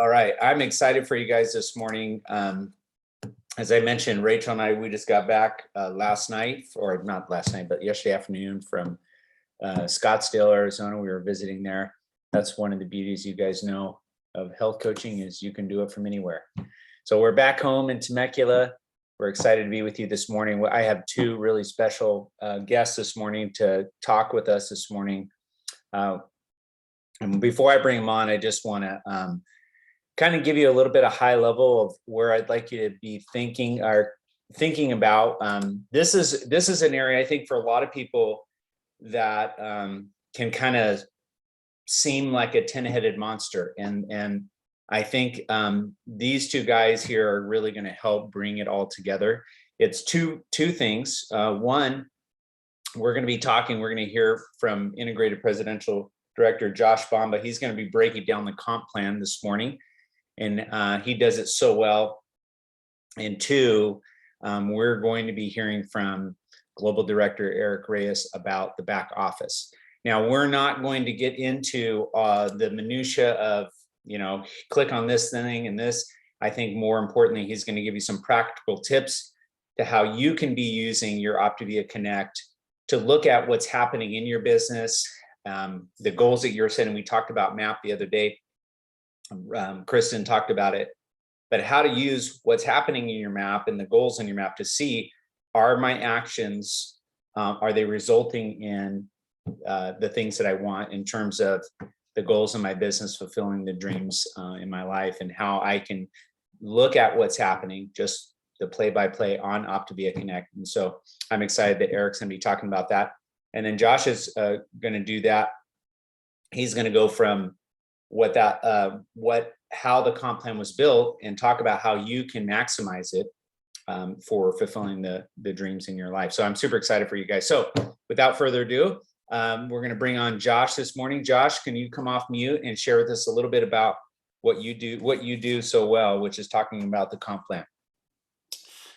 All right, I'm excited for you guys this morning. As I mentioned, Rachel and I, we just got back last night, or not last night, but yesterday afternoon from Scottsdale, Arizona. We were visiting there. That's one of the beauties, you guys know, of health coaching is you can do it from anywhere. So we're back home in Temecula. We're excited to be with you this morning. I have two really special guests this morning to talk with us this morning. And before I bring them on, I just want to kind of give you a little bit of high level of where I'd like you to be thinking about. This is an area I think for a lot of people that can kind of seem like a 10-headed monster, and I think these two guys here are really going to help bring it all together. It's two things. One, we're going to hear from Integrated Presidential Director Josh Bomba. He's going to be breaking down the comp plan this morning, and he does it so well. And two, we're going to be hearing from Global Director Reyes about the back office. Now, we're not going to get into the minutia of, click on this thing and this. I think more importantly, he's going to give you some practical tips to how you can be using your Optavia Connect to look at what's happening in your business, the goals that you're setting. We talked about MAP the other day. Kristen talked about it, but how to use what's happening in your MAP and the goals in your MAP to see, are my actions, are they resulting in the things that I want in terms of the goals in my business, fulfilling the dreams in my life, and how I can look at what's happening, just the play-by-play on Optavia Connect. And so I'm excited that Eric's going to be talking about that. And then Josh is going to do that. He's going to go from how the comp plan was built and talk about how you can maximize it for fulfilling the dreams in your life. So I'm super excited for you guys. So without further ado, we're going to bring on Josh this morning. Josh, can you come off mute and share with us a little bit about what you do so well, which is talking about the comp plan?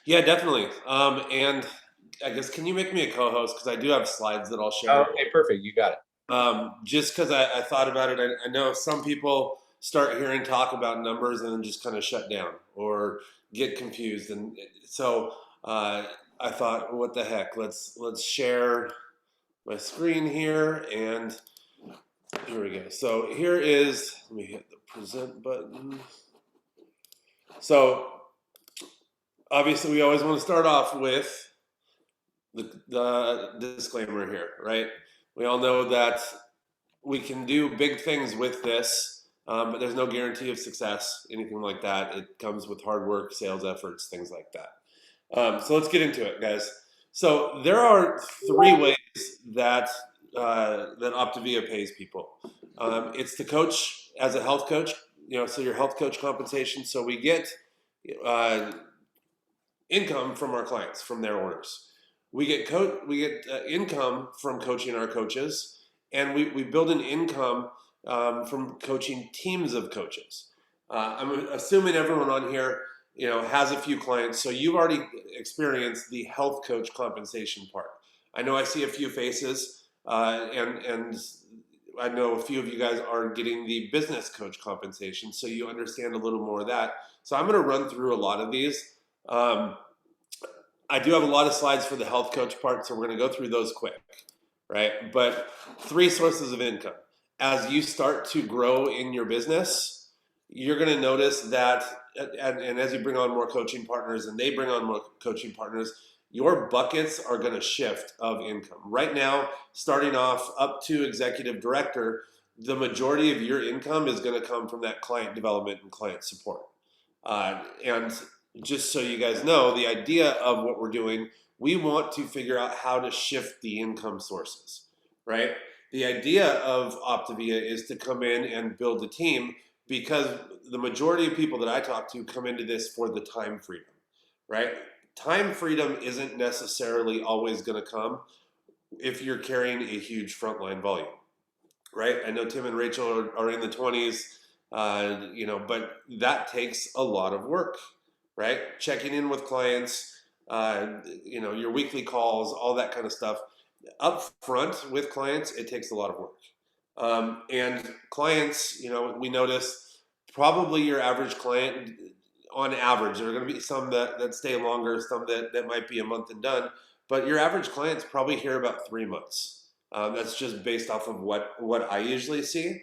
Yeah, definitely. And I guess, can you make me a co-host? Because I do have slides that I'll share. Okay, perfect. You got it. Just because I thought about it, I know some people start hearing talk about numbers and then just kind of shut down or get confused. And so I thought, what the heck? Let's share my screen here, and here we go. So here is, let me hit the present button. So obviously we always want to start off with the disclaimer here, right? We all know that we can do big things with this, but there's no guarantee of success, anything like that. It comes with hard work, sales efforts, things like that. So let's get into it, guys. So there are three ways that Optavia pays people. It's the coach as a health coach, so your health coach compensation. So we get income from our clients, from their orders. We get income from coaching our coaches, and we build an income from coaching teams of coaches. I'm assuming everyone on here, has a few clients, so you've already experienced the health coach compensation part. I know I see a few faces, and I know a few of you guys are getting the business coach compensation, so you understand a little more of that. So I'm going to run through a lot of these. I do have a lot of slides for the health coach part, so we're going to go through those quick, right? But three sources of income. As you start to grow in your business, you're going to notice that, and as you bring on more coaching partners and they bring on more coaching partners, your buckets are going to shift of income. Right now, starting off up to executive director, the majority of your income is going to come from that client development and client support. And just so you guys know, the idea of what we're doing, we want to figure out how to shift the income sources, right? The idea of Optavia is to come in and build a team, because the majority of people that I talk to come into this for the time freedom, right? Time freedom isn't necessarily always going to come if you're carrying a huge frontline volume, right? I know Tim and Rachel are in the 20s, but that takes a lot of work, right? Checking in with clients, your weekly calls, all that kind of stuff. Up front with clients, it takes a lot of work. And clients, we notice probably your average client, on average, there are going to be some that stay longer, some that might be a month and done, but your average client's probably here about 3 months. That's just based off of what I usually see.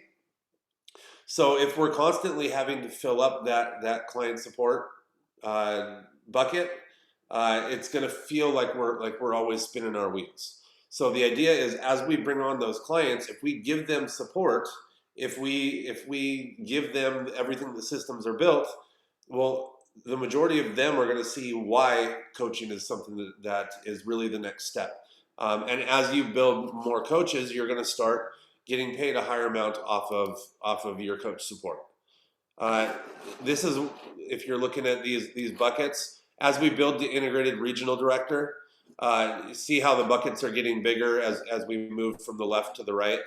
So if we're constantly having to fill up that client support bucket, it's going to feel like we're always spinning our wheels. So the idea is, as we bring on those clients, if we give them support, if we give them everything the systems are built, well, the majority of them are going to see why coaching is something that is really the next step. And as you build more coaches, you're going to start getting paid a higher amount off of your coach support. This is, if you're looking at these buckets, as we build the integrated regional director, see how the buckets are getting bigger as we move from the left to the right.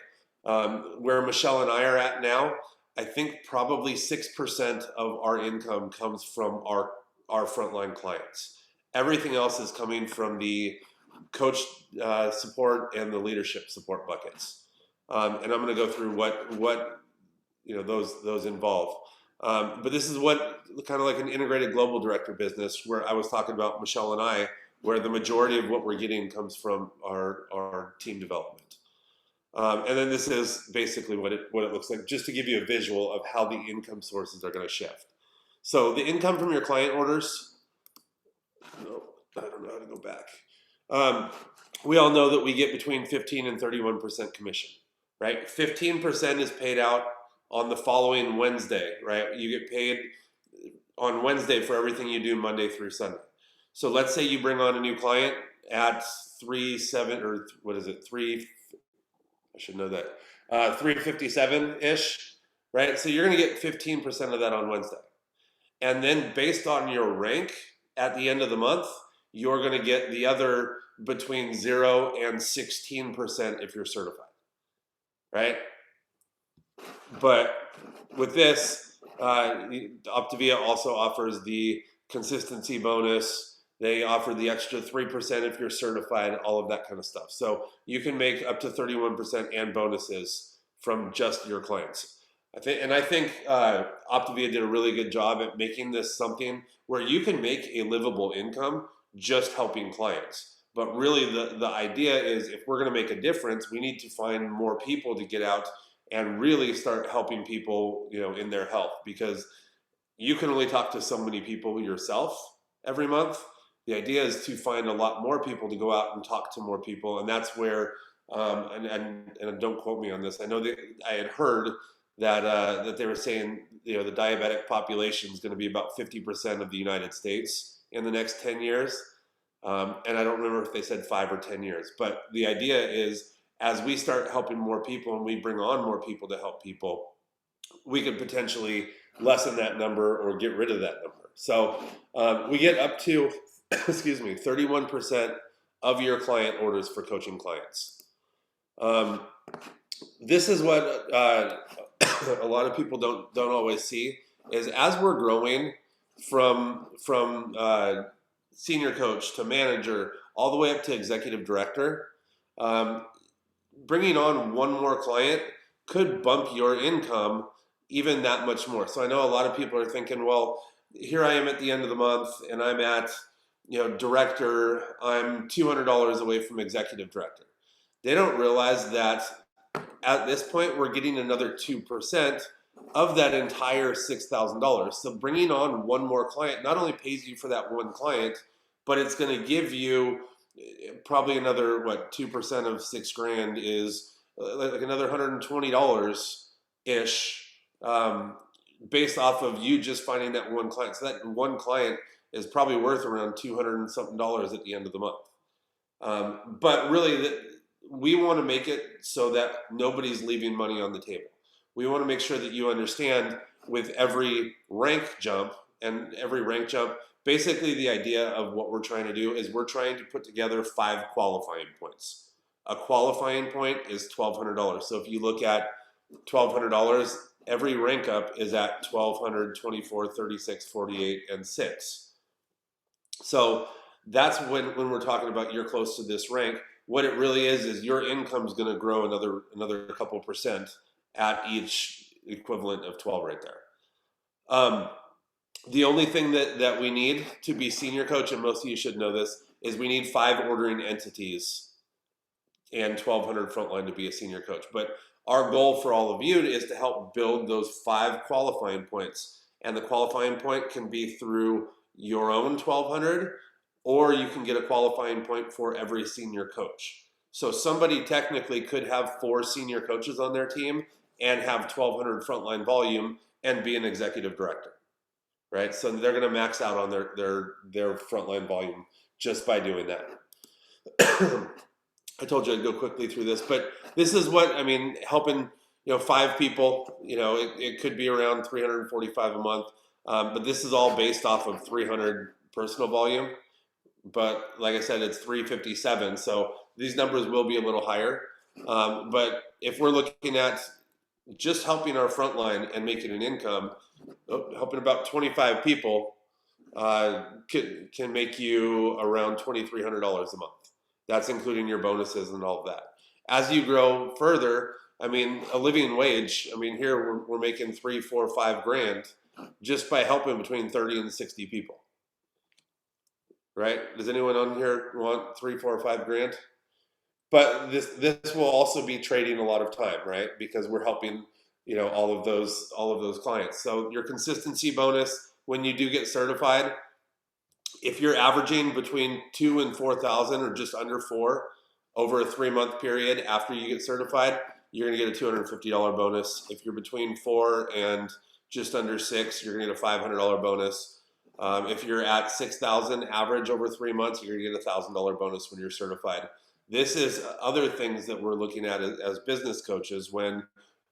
Where Michelle and I are at now, I think probably 6% of our income comes from our frontline clients. Everything else is coming from the coach support and the leadership support buckets. And I'm going to go through what those involve. But this is what kind of like an integrated global director business, where I was talking about Michelle and I, where the majority of what we're getting comes from our team development. And then this is basically what it looks like, just to give you a visual of how the income sources are going to shift. So the income from your client orders, no, I don't know how to go back. We all know that we get between 15 and 31% commission, right? 15% is paid out on the following Wednesday, right? You get paid on Wednesday for everything you do Monday through Sunday. So let's say you bring on a new client at 357-ish, right? So you're going to get 15% of that on Wednesday. And then based on your rank at the end of the month, you're going to get the other between 0 and 16% if you're certified, right? But with this, Optavia also offers the consistency bonus. They offer the extra 3% if you're certified, all of that kind of stuff. So you can make up to 31% and bonuses from just your clients. I think Optavia did a really good job at making this something where you can make a livable income just helping clients. But really the idea is, if we're going to make a difference, we need to find more people to get out and really start helping people, in their health, because you can only talk to so many people yourself every month. The idea is to find a lot more people to go out and talk to more people, and that's where, and don't quote me on this, I know that I had heard that they were saying, the diabetic population is going to be about 50% of the United States in the next 10 years. And I don't remember if they said 5 or 10 years, but the idea is, as we start helping more people and we bring on more people to help people, we could potentially lessen that number or get rid of that number. So we get up to, 31% of your client orders for coaching clients. This is what a lot of people don't always see, is as we're growing from senior coach to manager all the way up to executive director, bringing on one more client could bump your income even that much more. So I know a lot of people are thinking, well, here I am at the end of the month and I'm at, director, I'm $200 away from executive director. They don't realize that at this point, we're getting another 2% of that entire $6,000. So bringing on one more client not only pays you for that one client, but it's going to give you probably another, 2% of $6,000 is like another $120-ish, based off of you just finding that one client. So that one client is probably worth around $200 and something at the end of the month. But really, we want to make it so that nobody's leaving money on the table. We want to make sure that you understand, with every rank jump, basically the idea of what we're trying to do is we're trying to put together 5 qualifying points. A qualifying point is $1,200. So if you look at $1,200, every rank up is at 1,200, 24, 36, 48, and 6. So that's when we're talking about you're close to this rank. What it really is your income is going to grow another couple percent at each equivalent of 12 right there. The only thing that we need to be senior coach, and most of you should know this, is we need 5 ordering entities and 1,200 frontline to be a senior coach. But our goal for all of you is to help build those 5 qualifying points. And the qualifying point can be through your own 1,200, or you can get a qualifying point for every senior coach. So somebody technically could have 4 senior coaches on their team and have 1,200 frontline volume and be an executive director, right? So they're going to max out on their frontline volume just by doing that. I told you I'd go quickly through this, but this is what, I mean, helping, 5 people, it could be around 345 a month. But this is all based off of 300 personal volume. But like I said, it's 357. So these numbers will be a little higher. But if we're looking at just helping our frontline and making an income, helping about 25 people can make you around $2,300 a month. That's including your bonuses and all of that. As you grow further, I mean, a living wage, I mean, here we're making 3, 4, 5 grand just by helping between 30 and 60 people. Right? Does anyone on here want 3, 4, 5 grand? But this will also be trading a lot of time, right? Because we're helping, all of those clients. So your consistency bonus when you do get certified, if you're averaging between 2 and 4,000 or just under 4 over a 3-month period after you get certified, you're going to get a $250 bonus. If you're between 4 and just under 6, you're going to get a $500 bonus. If you're at 6,000 average over 3 months, you're going to get a $1,000 bonus when you're certified. This is other things that we're looking at as business coaches when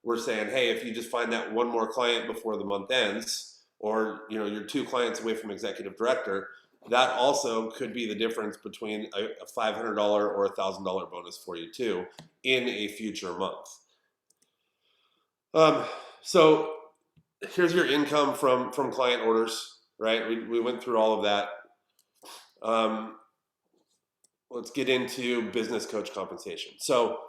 we're saying, hey, if you just find that one more client before the month ends, or you're 2 clients away from executive director, that also could be the difference between a $500 or a $1,000 bonus for you too in a future month. So here's your income from client orders, right? We went through all of that. Let's get into business coach compensation. So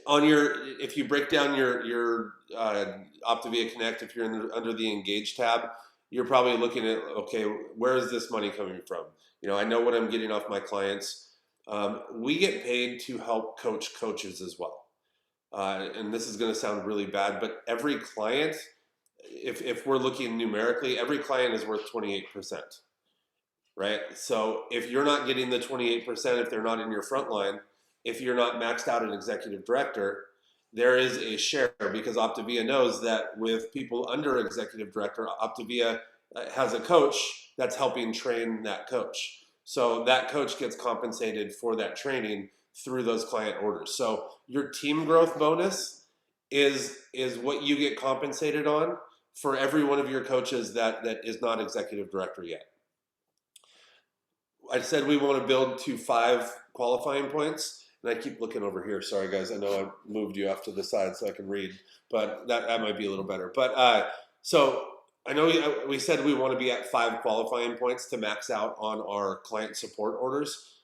if you break down your Optavia Connect, if you're under the Engage tab, you're probably looking at, okay, where is this money coming from? I know what I'm getting off my clients. We get paid to help coach coaches as well. And this is going to sound really bad, but every client, if we're looking numerically, every client is worth 28%, right? So if you're not getting the 28%, if they're not in your front line, if you're not maxed out an executive director, there is a share, because Optavia knows that with people under executive director, Optavia has a coach that's helping train that coach. So that coach gets compensated for that training through those client orders. So your team growth bonus is what you get compensated on for every one of your coaches that is not executive director yet. I said we want to build to 5 qualifying points. And I keep looking over here. Sorry, guys. I know I moved you off to the side so I can read, but that might be a little better. But so I know we said we want to be at 5 qualifying points to max out on our client support orders.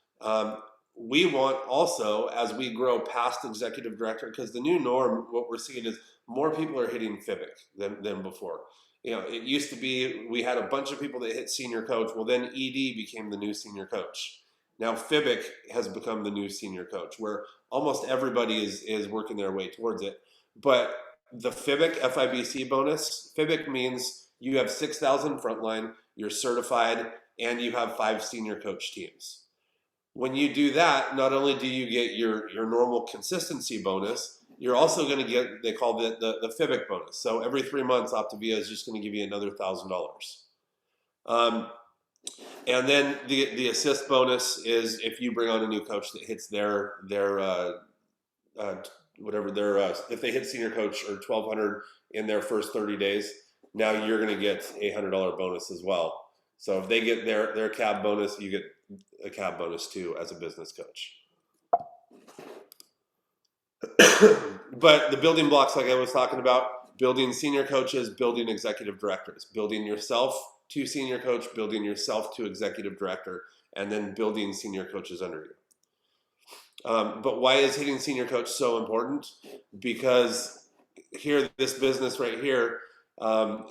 We want also, as we grow past executive director, because the new norm, what we're seeing is more people are hitting FIBIC than before. It used to be we had a bunch of people that hit senior coach. Well, then ED became the new senior coach. Now FIBIC has become the new senior coach, where almost everybody is working their way towards it. But the FIBIC, FIBC bonus, FIBIC means you have 6,000 frontline, you're certified, and you have 5 senior coach teams. When you do that, not only do you get your normal consistency bonus, you're also going to get, they call it the FIBIC bonus. So every 3 months, Optavia is just going to give you another $1,000. And then the assist bonus is if you bring on a new coach that hits their if they hit senior coach or 1,200 in their first 30 days, now you're going to get a $100 bonus as well. So if they get their cab bonus, you get a cab bonus too as a business coach. But the building blocks, like I was talking about, building senior coaches, building executive directors, building yourself to senior coach, building yourself to executive director, and then building senior coaches under you. But why is hitting senior coach so important? Because here, this business right here,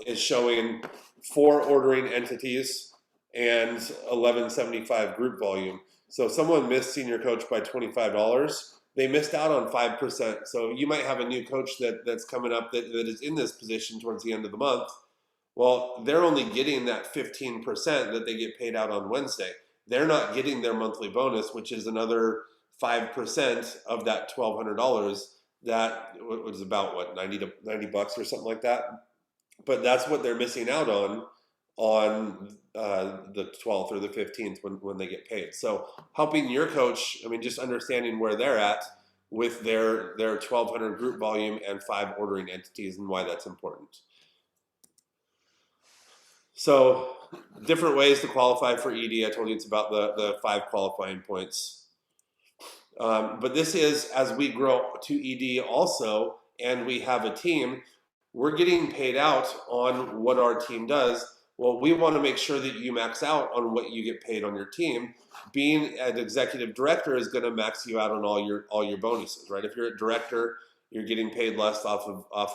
is showing 4 ordering entities and 1175 group volume. So if someone missed senior coach by $25, they missed out on 5%. So you might have a new coach that's coming up that is in this position towards the end of the month. Well, they're only getting that 15% that they get paid out on Wednesday. They're not getting their monthly bonus, which is another 5% of that $1,200. That was about what, 90 bucks or something like that. But that's what they're missing out on the 12th or the 15th when they get paid. So helping your coach, I mean, just understanding where they're at with their 1,200 group volume and 5 ordering entities and why that's important. So different ways to qualify for ED. I told you it's about the 5 qualifying points. But this is as we grow to ED also, and we have a team, we're getting paid out on what our team does. Well, we want to make sure that you max out on what you get paid on your team. Being an executive director is going to max you out on all your bonuses, right? If you're a director, you're getting paid less off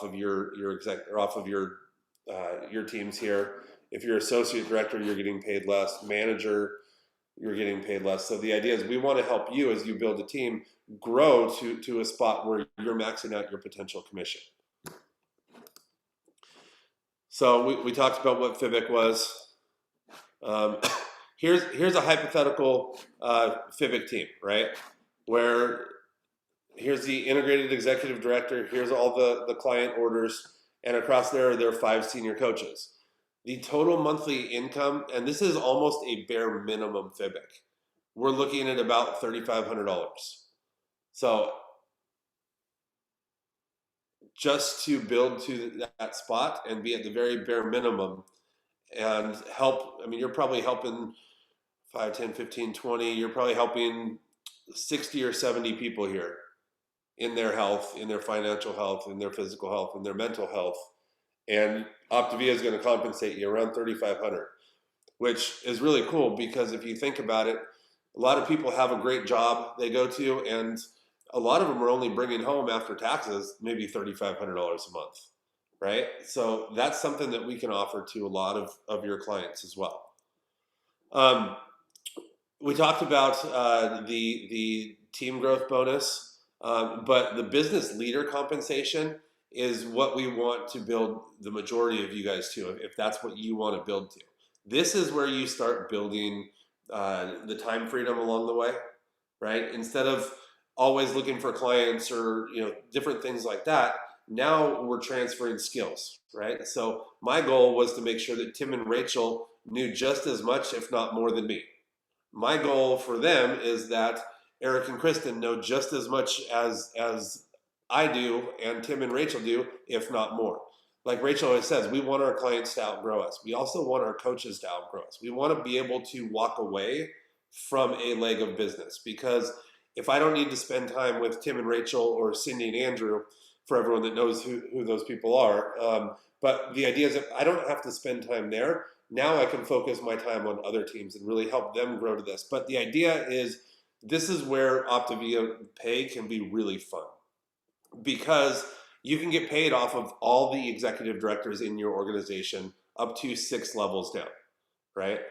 of your exec or off of your teams here. If you're associate director, you're getting paid less. Manager, you're getting paid less. So the idea is we want to help you as you build a team grow to a spot where you're maxing out your potential commission. So we talked about what FIVIC was. Here's a hypothetical FIVIC team, right? Where here's the integrated executive director, here's all the client orders, and across there are 5 senior coaches. The total monthly income, and this is almost a bare minimum FIVIC, we're looking at about $3,500. So just to build to that spot and be at the very bare minimum and help, I mean, you're probably helping 5, 10, 15, 20, you're probably helping 60 or 70 people here in their health, in their financial health, in their physical health, in their mental health. And Optavia is going to compensate you around $3,500, which is really cool because if you think about it, a lot of people have a great job they go to, and a lot of them are only bringing home after taxes maybe $3,500 a month, right? So that's something that we can offer to a lot of your clients as well. We talked about the team growth bonus, but the business leader compensation is what we want to build the majority of you guys to, if that's what you want to build to. This is where you start building the time freedom along the way, right? Instead of always looking for clients or different things like that, now we're transferring skills, right? So my goal was to make sure that Tim and Rachel knew just as much, if not more than me. My goal for them is that Eric and Kristen know just as much as I do and Tim and Rachel do, if not more. Like Rachel always says, we want our clients to outgrow us. We also want our coaches to outgrow us. We want to be able to walk away from a leg of business, because if I don't need to spend time with Tim and Rachel or Cindy and Andrew, for everyone that knows who those people are, but the idea is that I don't have to spend time there. Now I can focus my time on other teams and really help them grow to this. But the idea is this is where Optavia pay can be really fun, because you can get paid off of all the executive directors in your organization up to 6 levels down, right?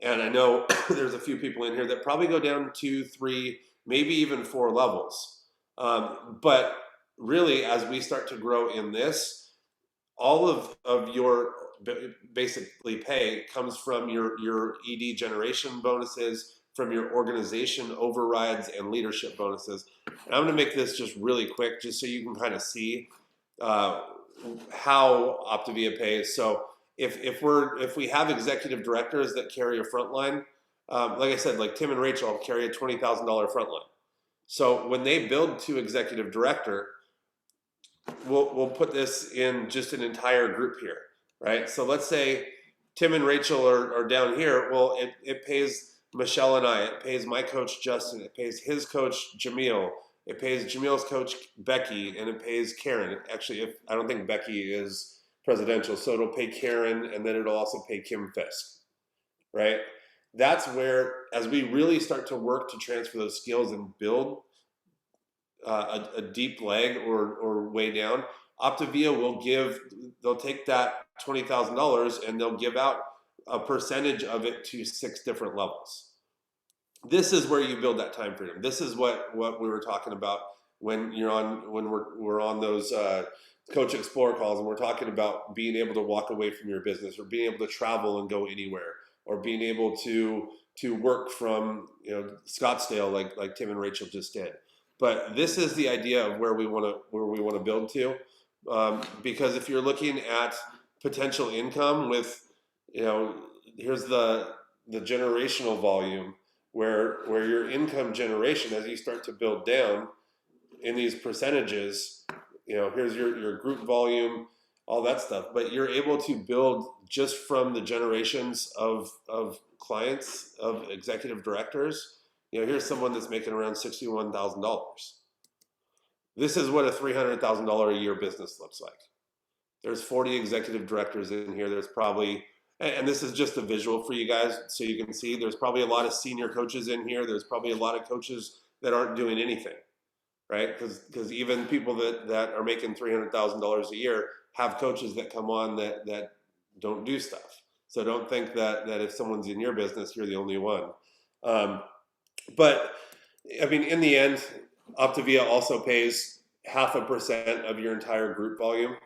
And I know there's a few people in here that probably go down 2, 3, maybe even 4 levels. But really, as we start to grow in this, all of your basically pay comes from your ED generation bonuses, from your organization overrides and leadership bonuses. And I'm going to make this just really quick, just so you can kind of see how Optavia pays. So if we have executive directors that carry a front line, like I said, like Tim and Rachel carry a $20,000 front line. So when they build to executive director, we'll put this in just an entire group here, right? So let's say Tim and Rachel are down here. Well, it pays Michelle and I, it pays my coach Justin, it pays his coach Jamil, it pays Jamil's coach Becky, and it pays Karen. Actually, I don't think Becky is presidential, so it'll pay Karen, and then it'll also pay Kim Fisk, right? That's where, as we really start to work to transfer those skills and build a deep leg or way down, Optavia they'll take that $20,000 and they'll give out a percentage of it to 6 different levels. This is where you build that time freedom. This is what we were talking about when we're on those Coach Explore calls, and we're talking about being able to walk away from your business, or being able to travel and go anywhere, or being able to work from Scottsdale like Tim and Rachel just did. But this is the idea of where we want to build to, because if you're looking at potential income with, here's the generational volume where your income generation, as you start to build down in these percentages, here's your group volume, all that stuff. But you're able to build just from the generations of clients, of executive directors. Here's someone that's making around $61,000. This is what a $300,000 a year business looks like. There's 40 executive directors in here. There's probably, and this is just a visual for you guys so you can see, there's probably a lot of senior coaches in here. There's probably a lot of coaches that aren't doing anything, right? Because even people that are making $300,000 a year have coaches that come on that don't do stuff. So don't think that if someone's in your business, you're the only one. But I mean, in the end, Optavia also pays 0.5% of your entire group volume,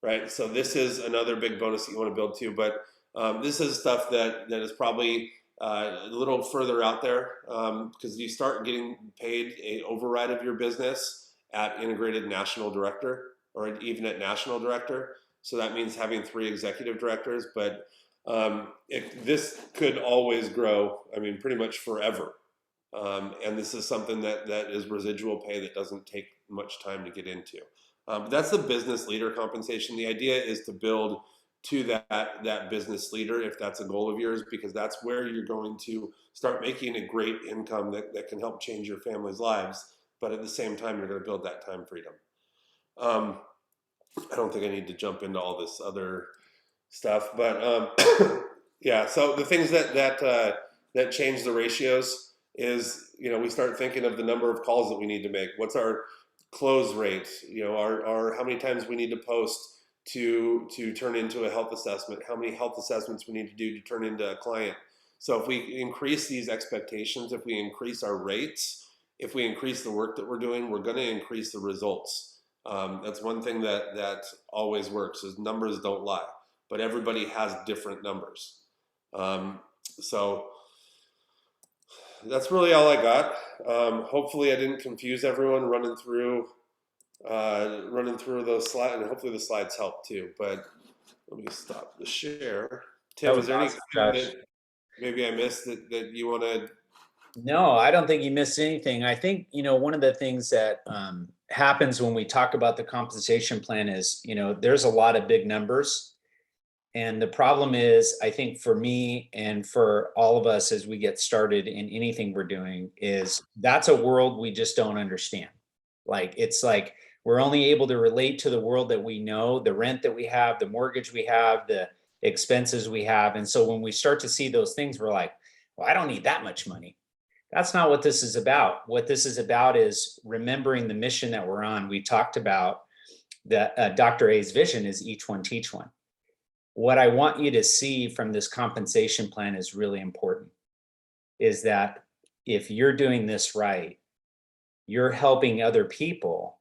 right? So this is another big bonus that you want to build to. But this is stuff that is probably a little further out there, because you start getting paid a override of your business at integrated national director, or even at national director. So that means having 3 executive directors. But this could always grow. I mean, pretty much forever. And this is something that is residual pay that doesn't take much time to get into. That's the business leader compensation. The idea is to build to that business leader, if that's a goal of yours, because that's where you're going to start making a great income that can help change your family's lives. But at the same time, you're going to build that time freedom. I don't think I need to jump into all this other stuff, but yeah. So the things that change the ratios is, we start thinking of the number of calls that we need to make. What's our close rate? Our how many times we need to post to turn into a health assessment, how many health assessments we need to do to turn into a client. So if we increase these expectations, if we increase our rates, if we increase the work that we're doing, we're going to increase the results. That's one thing that always works, is numbers don't lie, but everybody has different numbers. So that's really all I got. Hopefully I didn't confuse everyone running through those slides, and hopefully the slides help too. But let me stop the share. Tim, is there anything that maybe I missed that you want to? No, I don't think you missed anything. I think, one of the things that happens when we talk about the compensation plan is, there's a lot of big numbers. And the problem is, I think for me and for all of us as we get started in anything we're doing, is that's a world we just don't understand. It's like we're only able to relate to the world that we know, the rent that we have, the mortgage we have, the expenses we have. And so when we start to see those things, we're like, well, I don't need that much money. That's not what this is about. What this is about is remembering the mission that we're on. We talked about that Dr. A's vision is each one teach one. What I want you to see from this compensation plan is really important, is that if you're doing this right, you're helping other people.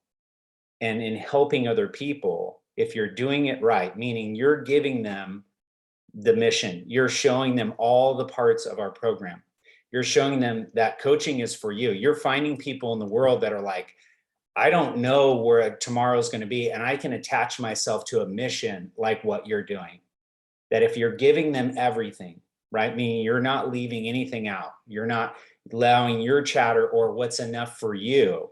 And in helping other people, if you're doing it right, meaning you're giving them the mission, you're showing them all the parts of our program. You're showing them that coaching is for you. You're finding people in the world that are like, I don't know where tomorrow's going to be, and I can attach myself to a mission like what you're doing. That if you're giving them everything, right? Meaning you're not leaving anything out. You're not allowing your chatter or what's enough for you,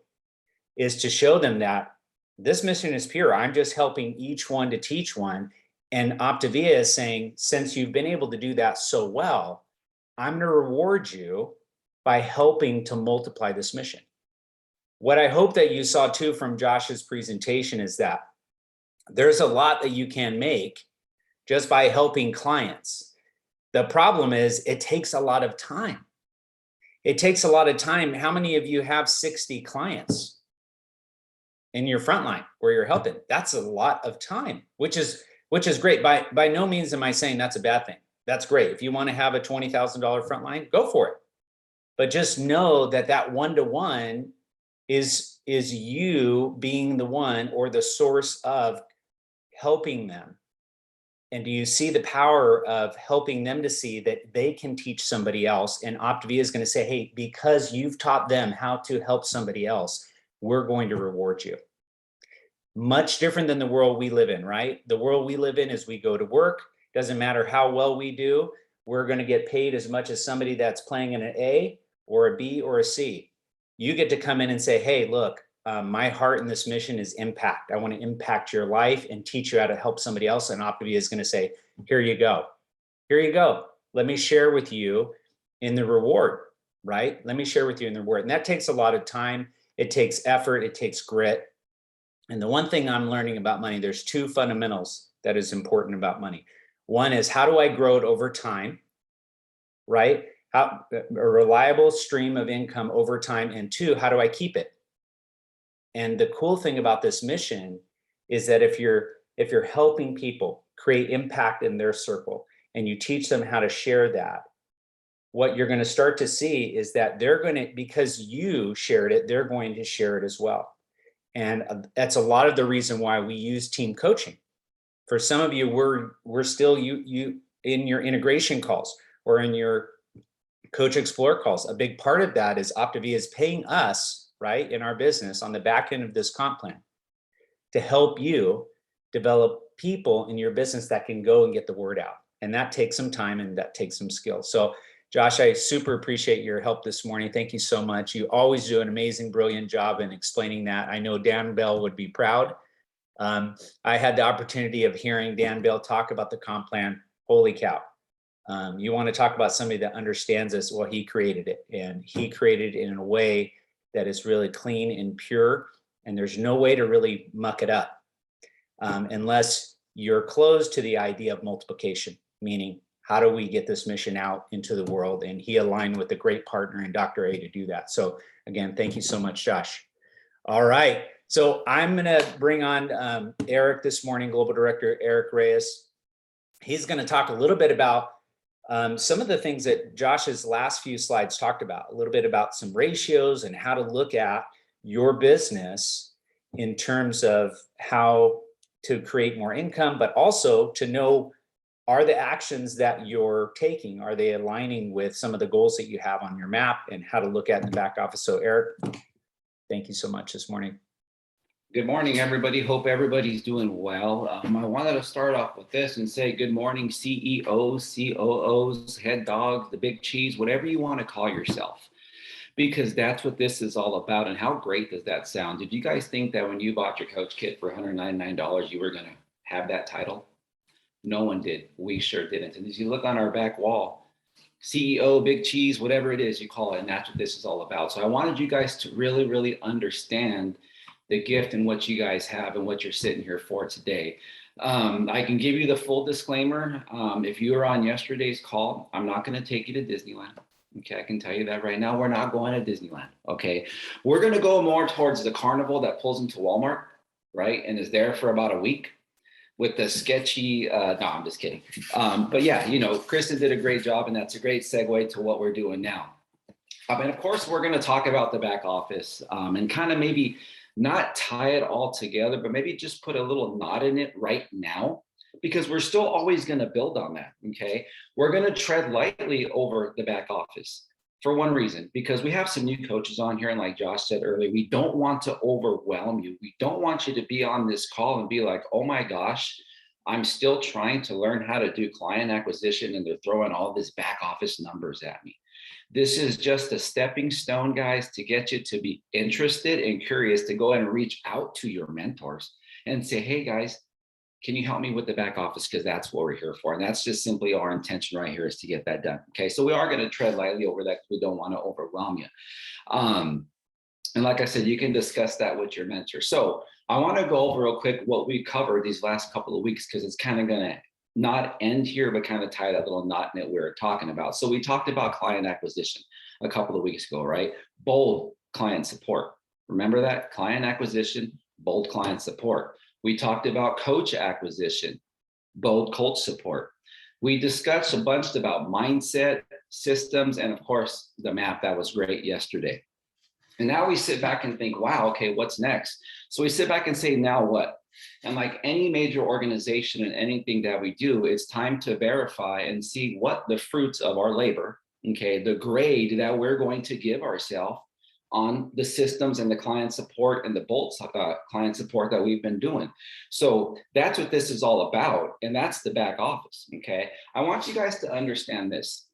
is to show them that this mission is pure. I'm just helping each one to teach one. And Optavia is saying, since you've been able to do that so well, I'm going to reward you by helping to multiply this mission. What I hope that you saw too from Josh's presentation is that there's a lot that you can make just by helping clients. The problem is it takes a lot of time. It takes a lot of time. How many of you have 60 clients? in your front line where you're helping. That's a lot of time, which is great. By no means am I saying that's a bad thing. That's great. If you want to have a $20,000 front line, go for it. But just know that that one-to-one is you being the one or the source of helping them. And do you see the power of helping them to see that they can teach somebody else? And Optavia is going to say, hey, because you've taught them how to help somebody else, we're going to reward you. Much different than the world we live in, right? The world we live in is we go to work. Doesn't matter how well we do, we're going to get paid as much as somebody that's playing in an A or a B or a C. You get to come in and say, hey, look, my heart in this mission is impact. I want to impact your life and teach you how to help somebody else. And Optavia is going to say, here you go. Here you go. Let me share with you in the reward, right? Let me share with you in the reward. And that takes a lot of time. It takes effort. It takes grit. And the one thing I'm learning about money, there's two fundamentals that is important about money. One is, how do I grow it over time, right? A reliable stream of income over time. And two, how do I keep it? And the cool thing about this mission is that if you're helping people create impact in their circle and you teach them how to share that, what you're going to start to see is that they're going to, because you shared it, they're going to share it as well. And that's a lot of the reason why we use team coaching. For some of you, we're still you in your integration calls or in your Coach Explore calls. A big part of that is Optavia is paying us, right, in our business on the back end of this comp plan to help you develop people in your business that can go and get the word out. And that takes some time and that takes some skill. So Josh, I super appreciate your help this morning. Thank you so much. You always do an amazing, brilliant job in explaining that. I know Dan Bell would be proud. I had the opportunity of hearing Dan Bell talk about the comp plan. Holy cow. You want to talk about somebody that understands this? Well, he created it, and he created it in a way that is really clean and pure. And there's no way to really muck it up unless you're closed to the idea of multiplication, meaning how do we get this mission out into the world? And he aligned with a great partner in Dr. A to do that. So again, thank you so much, Josh. All right. So I'm going to bring on Eric this morning, Global Director Eric Reyes. He's going to talk a little bit about some of the things that Josh's last few slides talked about, a little bit about some ratios and how to look at your business in terms of how to create more income, but also to know, are the actions that you're taking, are they aligning with some of the goals that you have on your map, and how to look at in the back office. So Eric, thank you so much this morning. Good morning, everybody. Hope everybody's doing well. I wanted to start off with this and say good morning, CEOs, COOs, head dogs, the big cheese, whatever you want to call yourself, because that's what this is all about. And how great does that sound? Did you guys think that when you bought your coach kit for $199, you were going to have that title? No one did. We sure didn't. And as you look on our back wall, CEO, big cheese, whatever it is you call it, and that's what this is all about. So I wanted you guys to really, really understand the gift and what you guys have and what you're sitting here for today. I can give you the full disclaimer. If you were on yesterday's call, I'm not going to take you to Disneyland. Okay, I can tell you that right now. We're not going to Disneyland. Okay, we're going to go more towards the carnival that pulls into Walmart, right, and is there for about a week with the sketchy, no, I'm just kidding. But yeah, you know, Kristen did a great job, and that's a great segue to what we're doing now. And of course, we're going to talk about the back office and kind of maybe not tie it all together, but maybe just put a little knot in it right now, because we're still always going to build on that. Okay. We're going to tread lightly over the back office for one reason, because we have some new coaches on here. And like Josh said earlier, we don't want to overwhelm you. We don't want you to be on this call and be like, oh my gosh, I'm still trying to learn how to do client acquisition, and they're throwing all this back office numbers at me. This is just a stepping stone, guys, to get you to be interested and curious to go and reach out to your mentors and say, hey, guys, can you help me with the back office? Because that's what we're here for. And that's just simply our intention right here, is to get that done. Okay, so we are going to tread lightly over that because we don't want to overwhelm you. And like I said, you can discuss that with your mentor. So I want to go over real quick what we covered these last couple of weeks, because it's kind of going to not end here, but kind of tie that little knot in it we were talking about. So we talked about client acquisition a couple of weeks ago, right? Bold client support. Remember that? Client acquisition, bold client support. We talked about coach acquisition, bold coach support. We discussed a bunch about mindset, systems, and of course, the map that was great yesterday. And now we sit back and think, wow, okay, what's next? So we sit back and say, now what? And like any major organization and anything that we do, it's time to verify and see what the fruits of our labor, okay, the grade that we're going to give ourselves on the systems and the client support and the bold client support that we've been doing. So that's what this is all about. And that's the back office, okay? I want you guys to understand this.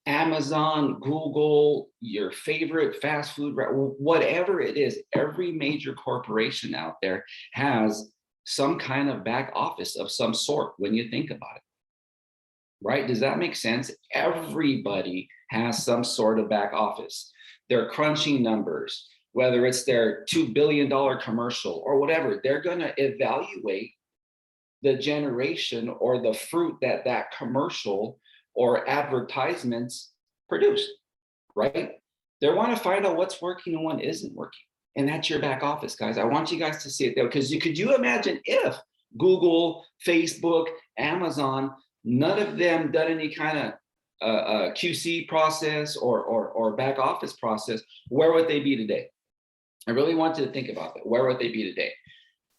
Amazon, Google, your favorite fast food, whatever it is, every major corporation out there has some kind of back office of some sort when you think about it, right? Does that make sense? Everybody has some sort of back office. They're crunching numbers, whether it's their $2 billion commercial or whatever, they're going to evaluate the generation or the fruit that that commercial or advertisements produce, right? They want to find out what's working and what isn't working. And that's your back office, guys. I want you guys to see it there, because could you imagine if Google, Facebook, Amazon, none of them done any kind of QC process or back office process, where would they be today? I really want you to think about that. Where would they be today?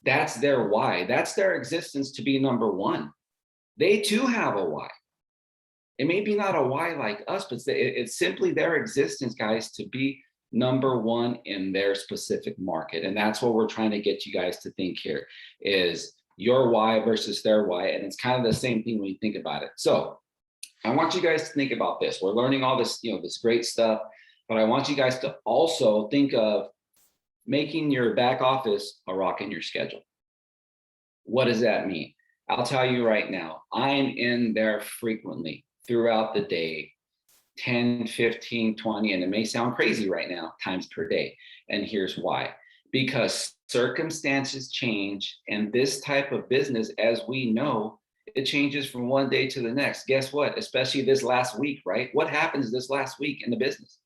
That's their why. That's their existence to be number one. They too have a why. It may be not a why like us, but it's simply their existence, guys, to be number one in their specific market. And that's what we're trying to get you guys to think here, is your why versus their why. And it's kind of the same thing when you think about it. So I want you guys to think about this. We're learning all this, this great stuff, but I want you guys to also think of making your back office a rock in your schedule. What does that mean? I'll tell you right now, I'm in there frequently throughout the day, 10, 15, 20, and it may sound crazy right now, times per day. And here's why. Because circumstances change, and this type of business, as we know, it changes from one day to the next. Guess what? Especially this last week, right? What happens this last week in the business?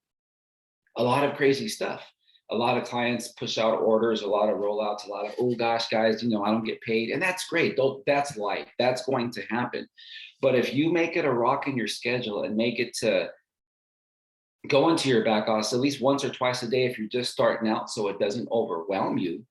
A lot of crazy stuff. A lot of clients push out orders, a lot of rollouts, a lot of, oh gosh, guys, I don't get paid. And that's great. That's life. That's going to happen. But if you make it a rock in your schedule and make it to go into your back office at least once or twice a day if you're just starting out, so it doesn't overwhelm you,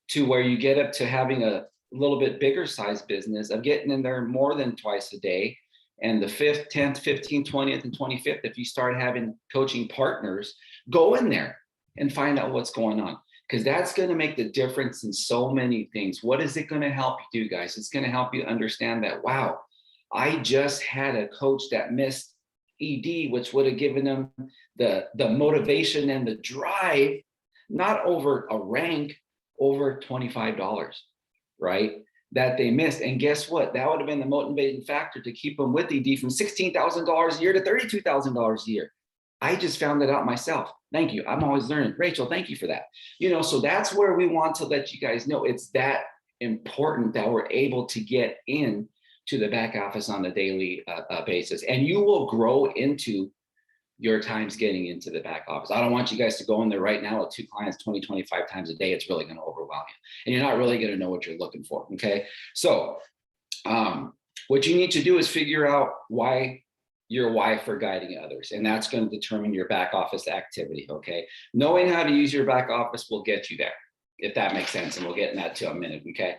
to where you get up to having a little bit bigger size business of getting in there more than twice a day. And the 5th, 10th, 15th, 20th, and 25th, if you start having coaching partners, go in there and find out what's going on, because that's going to make the difference in so many things. What is it going to help you do, guys? It's going to help you understand that, wow, I just had a coach that missed ED, which would have given them the motivation and the drive, not over a rank, over $25, right? That they missed. And guess what? That would have been the motivating factor to keep them with ED from $16,000 a year to $32,000 a year. I just found that out myself. Thank you. I'm always learning. Rachel, thank you for that. So that's where we want to let you guys know it's that important that we're able to get in to the back office on a daily basis. And you will grow into your times getting into the back office. I don't want you guys to go in there right now with 2 clients 20, 25 times a day. It's really going to overwhelm you. And you're not really going to know what you're looking for, okay? So what you need to do is figure out your why for guiding others. And that's going to determine your back office activity, okay? Knowing how to use your back office will get you there, if that makes sense. And we'll get in that to a minute, okay?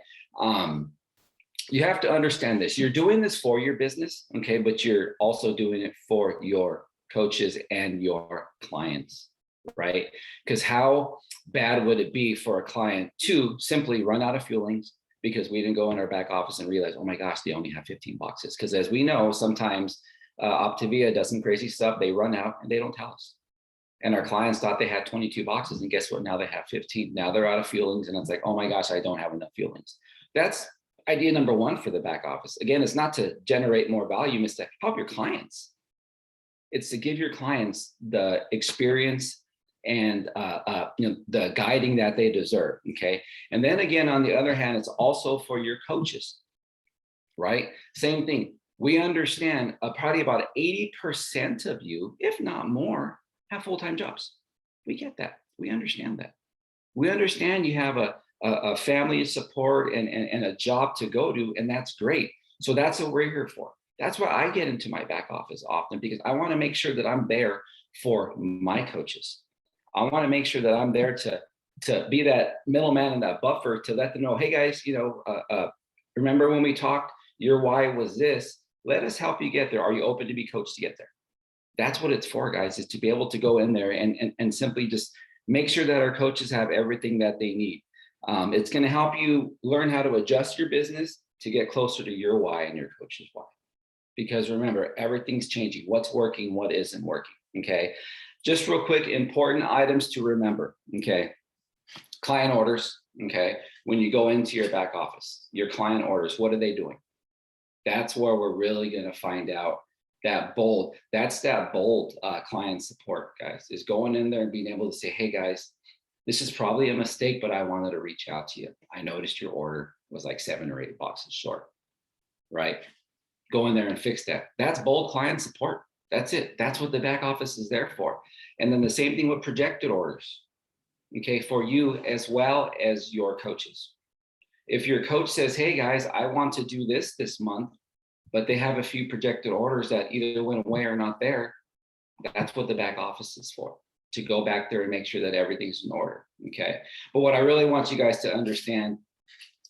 You have to understand this. You're doing this for your business, okay? But you're also doing it for your coaches and your clients, right? Because how bad would it be for a client to simply run out of fuelings because we didn't go in our back office and realize, oh my gosh, they only have 15 boxes. Because as we know, sometimes Optavia does some crazy stuff. They run out and they don't tell us. And our clients thought they had 22 boxes, and guess what? Now they have 15. Now they're out of fuelings, and it's like, oh my gosh, I don't have enough fuelings. That's idea number one for the back office. Again, it's not to generate more value, it's to help your clients. It's to give your clients the experience and the guiding that they deserve, okay? And then again, on the other hand, it's also for your coaches, right? Same thing. We understand probably about 80% of you, if not more, have full-time jobs. We get that. We understand that. We understand you have a a family support and a job to go to, and that's great. So that's what we're here for. That's why I get into my back office often, because I want to make sure that I'm there for my coaches. I want to make sure that I'm there to be that middleman and that buffer to let them know, hey guys, remember when we talked, your why was this. Let us help you get there. Are you open to be coached to get there? That's what it's for, guys, is to be able to go in there and simply just make sure that our coaches have everything that they need. It's going to help you learn how to adjust your business to get closer to your why and your coach's why. Because remember, everything's changing. What's working, what isn't working, okay? Just real quick, important items to remember, okay? Client orders, okay? When you go into your back office, your client orders, what are they doing? That's where we're really gonna find out that bold client support, guys, is going in there and being able to say, hey guys, this is probably a mistake, but I wanted to reach out to you. I noticed your order was like 7 or 8 boxes short, right? Go in there and fix that. That's bold client support. That's it. That's what the back office is there for. And then the same thing with projected orders, okay, for you as well as your coaches. If your coach says, hey guys, I want to do this month, but they have a few projected orders that either went away or not there, that's what the back office is for, to go back there and make sure that everything's in order, okay? But what I really want you guys to understand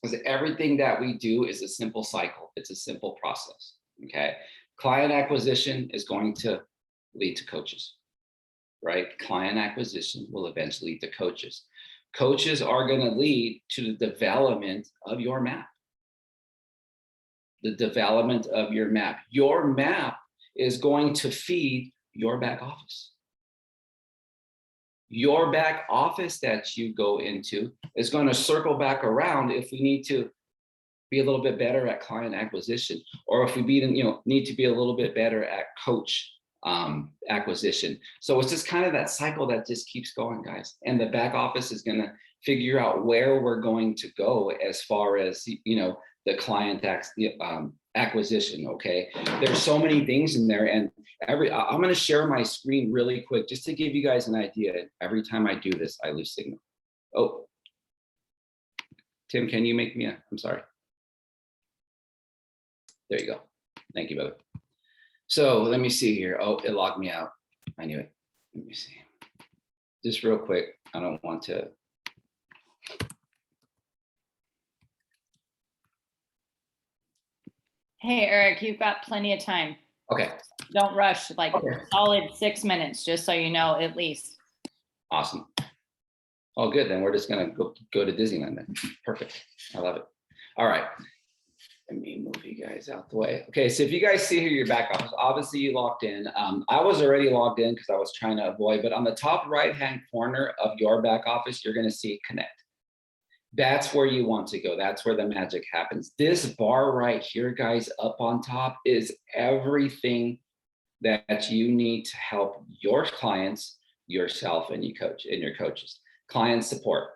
is that everything that we do is a simple cycle. It's a simple process, okay? Client acquisition is going to lead to coaches, right? Client acquisition will eventually lead to coaches. Coaches are going to lead to the development of your map. The development of your map. Your map is going to feed your back office. Your back office that you go into is going to circle back around if we need to be a little bit better at client acquisition, or if we need to be a little bit better at coach acquisition. So it's just kind of that cycle that just keeps going, guys. And the back office is going to figure out where we're going to go as far as the client acquisition. Okay, there's so many things in there, and I'm going to share my screen really quick just to give you guys an idea. Every time I do this, I lose signal. Oh, Tim, can you make me I'm sorry. There you go. Thank you, brother. So let me see here. Oh, it logged me out. I knew it. Let me see. Just real quick. I don't want to. Hey, Eric, you've got plenty of time. Okay. Don't rush, like Okay. solid 6 minutes, just so you know, at least. Awesome. Oh, good. Then we're just going to go to Disneyland then. Perfect. I love it. All right. Let me move you guys out the way. Okay, so if you guys see here your back office, obviously you logged in. I was already logged in because I was trying to avoid, but on the top right-hand corner of your back office, you're going to see Connect. That's where you want to go. That's where the magic happens. This bar right here, guys, up on top is everything that you need to help your clients, yourself, and your coaches. Client support,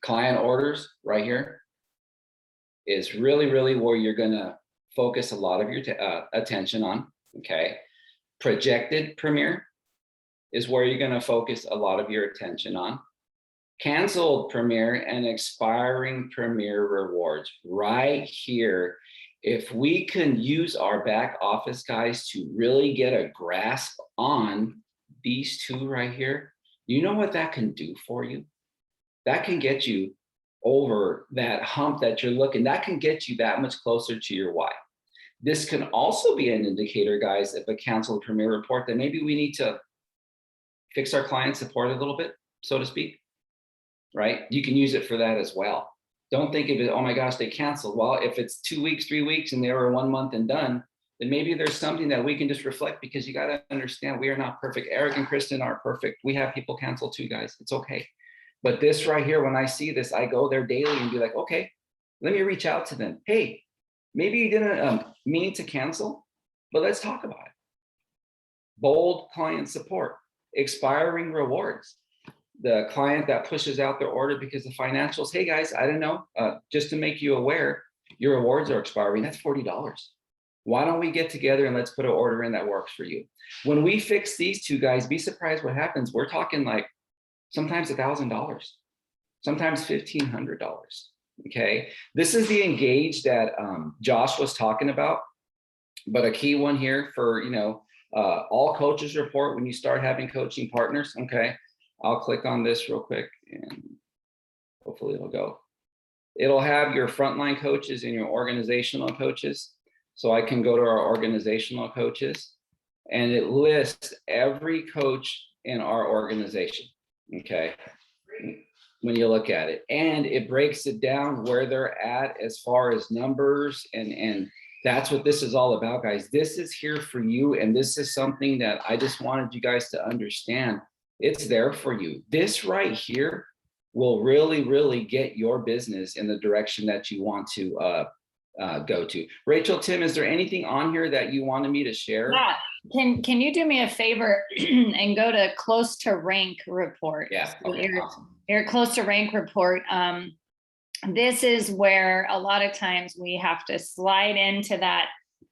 client orders right here is really, really where you're going to focus a lot of your attention on, okay? Projected premiere is where you're going to focus a lot of your attention on. Canceled premiere and expiring premiere rewards right here. If we can use our back office guys to really get a grasp on these two right here, you know what that can do for you? That can get you over that hump that you're looking, that can get you that much closer to your why. This can also be an indicator, guys, if a canceled premiere report, that maybe we need to fix our client support a little bit, so to speak, right? You can use it for that as well. Don't think of it, oh my gosh, they canceled. Well, if it's 2 weeks, 3 weeks, and they were 1 month and done, then maybe there's something that we can just reflect, because you got to understand we are not perfect. Eric and Kristen are perfect. We have people cancel too, guys. It's okay. But this right here, when I see this, I go there daily and be like, okay, let me reach out to them. Hey, maybe you didn't mean to cancel, but let's talk about it. Bold client support, expiring rewards. The client that pushes out their order because of financials. Hey guys, I don't know, just to make you aware, your rewards are expiring. That's $40. Why don't we get together and let's put an order in that works for you? When we fix these two, guys, be surprised what happens. We're talking like sometimes $1,000. sometimes $1,500. Okay, this is the engage that Josh was talking about, but a key one here for, all coaches report when you start having coaching partners. Okay, I'll click on this real quick and hopefully it'll go. It'll have your frontline coaches and your organizational coaches. So I can go to our organizational coaches and it lists every coach in our organization. Okay, when you look at it, and it breaks it down where they're at as far as numbers, and that's what this is all about, guys. This is here for you, and this is something that I just wanted you guys to understand. It's there for you. This right here will really get your business in the direction that you want to go to. Rachel, Tim, is there anything on here that you wanted me to share? Yeah. Can you do me a favor and go to close to rank report? Yeah. So Okay, awesome. your close to rank report. This is where a lot of times we have to slide into that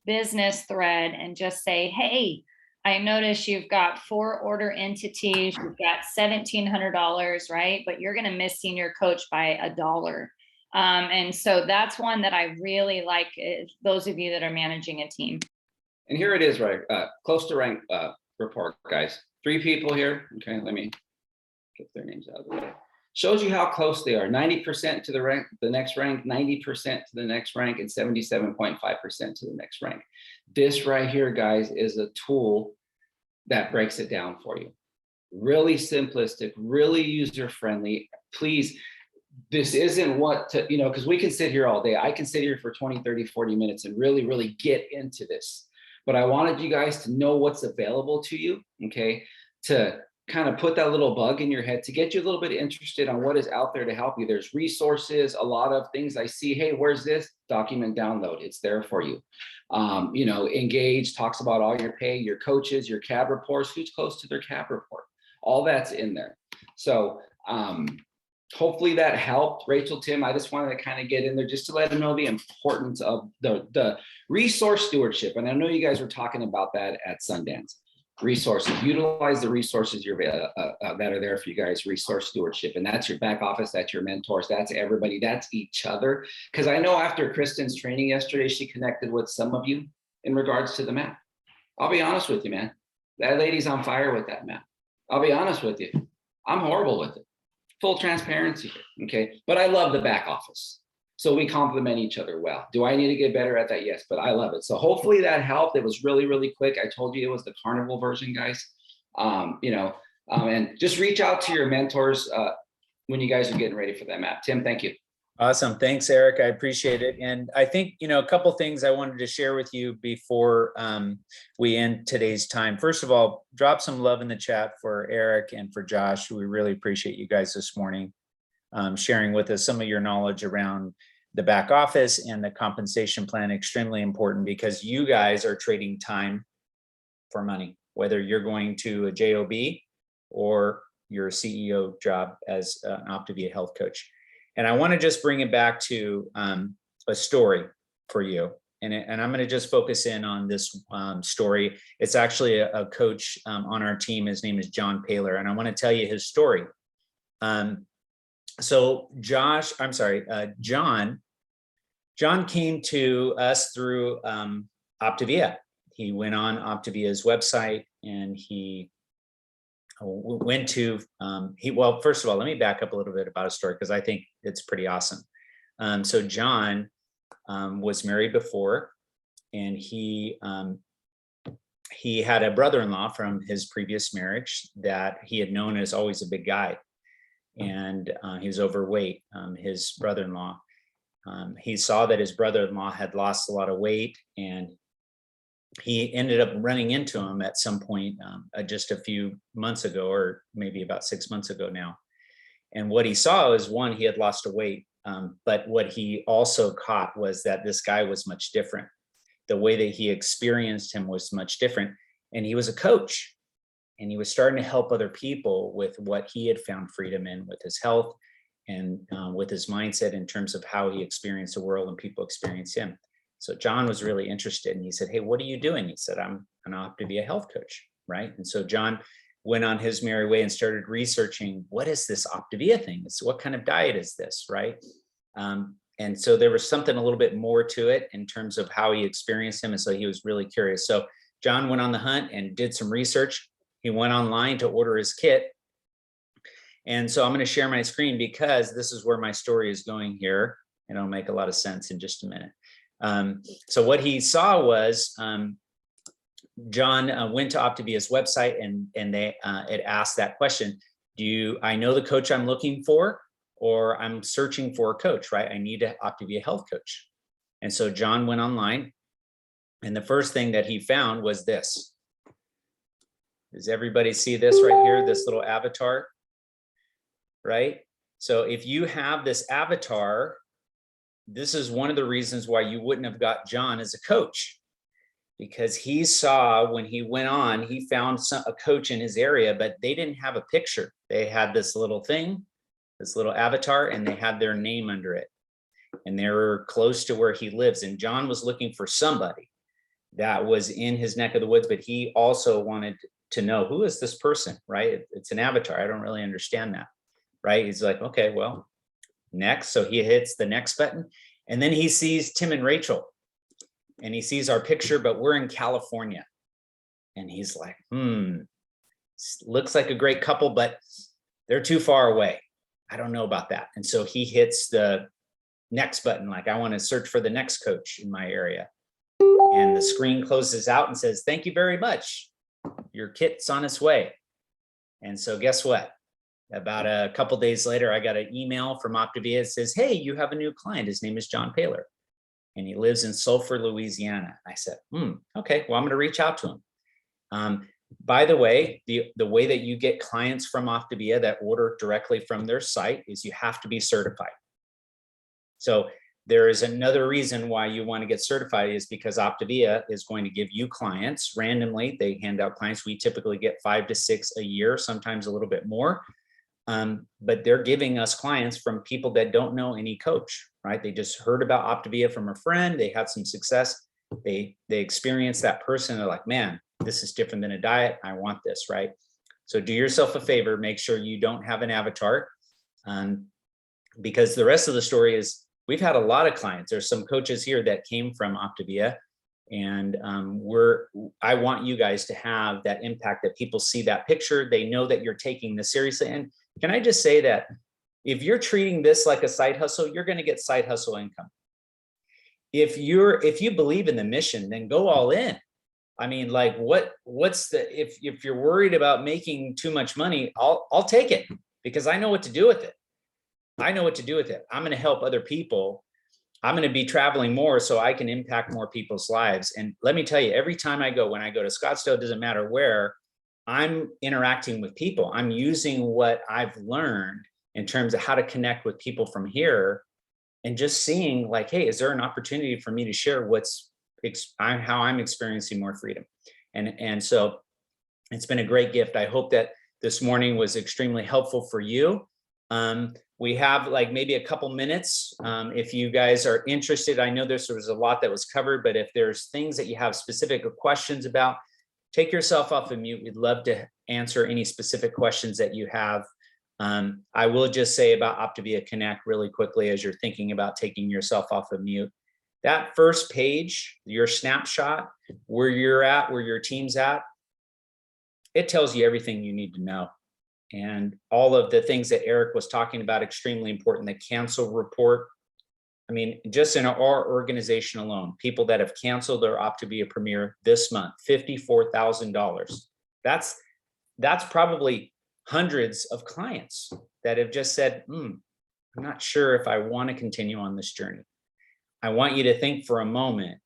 business thread and just say, hey, I notice you've got 4 order entities, you've got $1,700, right? But you're going to miss senior coach by $1. And so that's one that I really like, those of you that are managing a team. And here it is, right? Close to rank report, guys. 3 people here. Okay, let me get their names out of the way. Shows you how close they are. 90% to the next rank, 90% to the next rank, and 77.5% to the next rank. This right here, guys, is a tool that breaks it down for you. Really simplistic, really user-friendly. Please, this isn't what to, because we can sit here all day. I can sit here for 20, 30, 40 minutes and really get into this. But I wanted you guys to know what's available to you, okay? To kind of put that little bug in your head, to get you a little bit interested on what is out there to help you. There's resources, a lot of things I see. Hey, where's this? Document download. It's there for you. Engage talks about all your pay, your coaches, your CAB reports, who's close to their CAB report. All that's in there. So hopefully that helped. Rachel, Tim, I just wanted to kind of get in there just to let them know the importance of the resource stewardship. And I know you guys were talking about that at Sundance. Resources, utilize the resources that are there for you guys. Resource stewardship, and that's your back office, that's your mentors, that's everybody, that's each other. Because I know after Kristen's training yesterday, she connected with some of you in regards to the map. I'll be honest with you, man. That lady's on fire with that map. I'll be honest with you. I'm horrible with it. Full transparency here, okay? But I love the back office. So we complement each other well. Do I need to get better at that? Yes, but I love it. So hopefully that helped. It was really quick. I told you it was the carnival version, guys. And just reach out to your mentors when you guys are getting ready for that map. Tim, thank you. Awesome. Thanks, Eric. I appreciate it. And I think, a couple things I wanted to share with you before we end today's time. First of all, drop some love in the chat for Eric and for Josh. We really appreciate you guys this morning sharing with us some of your knowledge around the back office and the compensation plan. Extremely important, because you guys are trading time for money, whether you're going to a JOB or your CEO job as an Optavia health coach. And I want to just bring it back to a story for you. And I'm going to just focus in on this story. It's actually a coach on our team. His name is John Paler. And I want to tell you his story. So John came to us through Optavia. He went on Optavia's website and he went to, well, first of all, let me back up a little bit about his story, because I think it's pretty awesome. So John was married before, and he had a brother-in-law from his previous marriage that he had known as always a big guy. And he was overweight, his brother-in-law. He saw that his brother-in-law had lost a lot of weight, and he ended up running into him at some point just a few months ago, or maybe about 6 months ago now. And what he saw is, one, he had lost a weight, but what he also caught was that this guy was much different. The way that he experienced him was much different. And he was a coach. And he was starting to help other people with what he had found freedom in with his health and with his mindset in terms of how he experienced the world and people experience him. So John was really interested, and he said, hey, what are you doing? He said, I'm an Optavia health coach, right? And so John went on his merry way and started researching, what is this Optavia thing? What kind of diet is this, right? And so there was something a little bit more to it in terms of how he experienced him. And so he was really curious. So John went on the hunt and did some research. He went online to order his kit. And so I'm going to share my screen because this is where my story is going here. And it'll make a lot of sense in just a minute. So what he saw was John went to Optavia's website and it asked that question. I know the coach I'm looking for, or I'm searching for a coach, right? I need an Optavia health coach. And so John went online, and the first thing that he found was this. Does everybody see this right here, this little avatar, right? So if you have this avatar, this is one of the reasons why you wouldn't have got John as a coach, because he saw when he went on, he found a coach in his area, but they didn't have a picture. They had this little thing, this little avatar, and they had their name under it. And they were close to where he lives. And John was looking for somebody that was in his neck of the woods, but he also wanted to know, who is this person, right? It's an avatar. I don't really understand that, right? He's like, okay, well, next. So he hits the next button, and then he sees Tim and Rachel, and he sees our picture, but we're in California. And he's like, looks like a great couple, but they're too far away. I don't know about that. And so he hits the next button, like, I want to search for the next coach in my area. And the screen closes out and says, thank you very much. Your kit's on its way. And so guess what? About a couple days later, I got an email from Optavia. It says, hey, you have a new client. His name is John Paler, and he lives in Sulphur, Louisiana. I said, okay, well, I'm going to reach out to him. By the way, the way that you get clients from Optavia that order directly from their site is you have to be certified. So there is another reason why you want to get certified, is because Optavia is going to give you clients randomly. They hand out clients. We typically get 5 to 6 a year, sometimes a little bit more. But they're giving us clients from people that don't know any coach, right? They just heard about Optavia from a friend. They had some success. They experienced that person. They're like, man, this is different than a diet. I want this, right? So do yourself a favor, make sure you don't have an avatar, because the rest of the story is, we've had a lot of clients. There's some coaches here that came from Optavia, and I want you guys to have that impact, that people see that picture. They know that you're taking this seriously. And can I just say that if you're treating this like a side hustle, you're going to get side hustle income. If you believe in the mission, then go all in. I mean, like, if you're worried about making too much money, I'll take it, because I know what to do with it. I'm going to help other people. I'm going to be traveling more so I can impact more people's lives. And let me tell you, every time when I go to Scottsdale, it doesn't matter where, I'm interacting with people. I'm using what I've learned in terms of how to connect with people from here, and just seeing, like, hey, is there an opportunity for me to share how I'm experiencing more freedom? And so it's been a great gift. I hope that this morning was extremely helpful for you. We have like maybe a couple minutes. If you guys are interested, I know there was a lot that was covered, but if there's things that you have specific questions about, take yourself off of mute. We'd love to answer any specific questions that you have. I will just say about Optavia Connect really quickly, as you're thinking about taking yourself off of mute. That first page, your snapshot, where you're at, where your team's at, it tells you everything you need to know. And all of the things that Eric was talking about, extremely important. The cancel report. I mean, just in our organization alone, people that have canceled their Optavia Premier this month, $54,000. That's probably hundreds of clients that have just said, I'm not sure if I want to continue on this journey. I want you to think for a moment,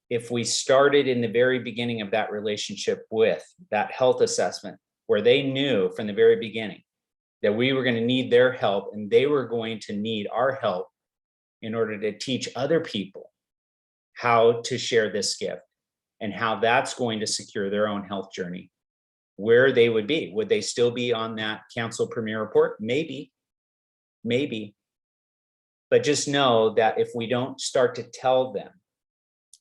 if we started in the very beginning of that relationship with that health assessment, where they knew from the very beginning that we were going to need their help and they were going to need our help in order to teach other people how to share this gift and how that's going to secure their own health journey, where they would be. Would they still be on that cancel Premier report? Maybe. But just know that if we don't start to tell them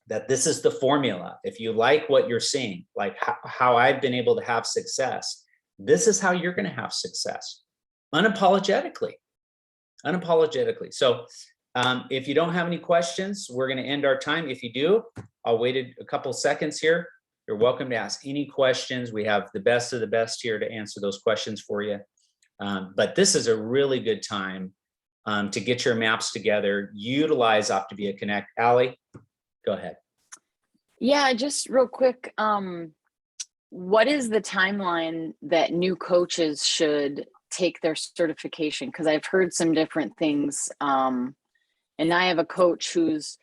that this is the formula, if you like what you're seeing, like how I've been able to have success, this is how you're going to have success unapologetically. So if you don't have any questions, we're going to end our time. If you do, I'll wait a couple seconds here. You're welcome to ask any questions. We have the best of the best here to answer those questions for you. But this is a really good time to get your maps together. Utilize Optavia Connect. Allie, go ahead. Yeah, just real quick. What is the timeline that new coaches should take their certification? Because I've heard some different things. And I have a coach who's